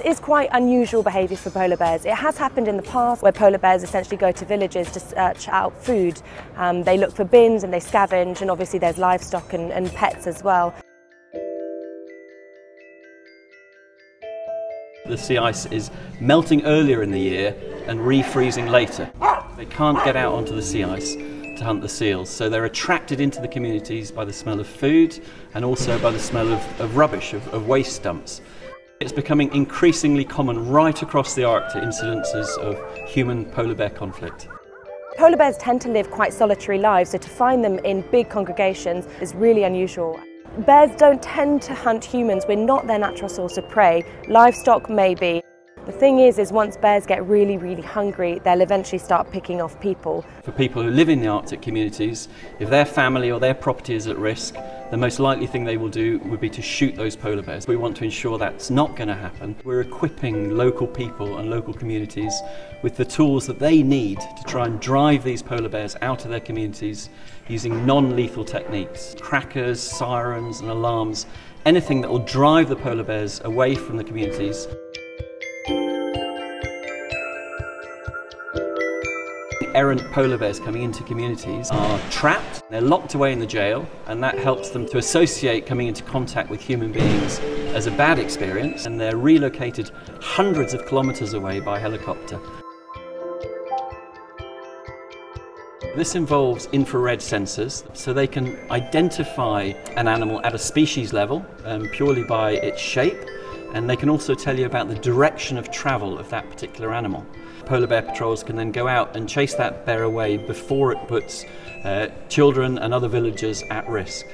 is quite unusual behaviour for polar bears. It has happened in the past where polar bears essentially go to villages to search out food. They look for bins and they scavenge, and obviously there's livestock and pets as well. The sea ice is melting earlier in the year and refreezing later. They can't get out onto the sea ice to hunt the seals, so they're attracted into the communities by the smell of food and also by the smell of rubbish, of waste dumps. It's becoming increasingly common right across the Arctic incidences of human polar bear conflict. Polar bears tend to live quite solitary lives, so to find them in big congregations is really unusual. Bears don't tend to hunt humans. We're not their natural source of prey. Livestock maybe. The thing is once bears get really, really hungry, they'll eventually start picking off people. For people who live in the Arctic communities, if their family or their property is at risk, the most likely thing they will do would be to shoot those polar bears. We want to ensure that's not going to happen. We're equipping local people and local communities with the tools that they need to try and drive these polar bears out of their communities using non-lethal techniques. Crackers, sirens and alarms, anything that will drive the polar bears away from the communities. Errant polar bears coming into communities are trapped, they're locked away in the jail, and that helps them to associate coming into contact with human beings as a bad experience, and they're relocated hundreds of kilometres away by helicopter. This involves infrared sensors, so they can identify an animal at a species level purely by its shape, and they can also tell you about the direction of travel of that particular animal. Polar bear patrols can then go out and chase that bear away before it puts children and other villagers at risk.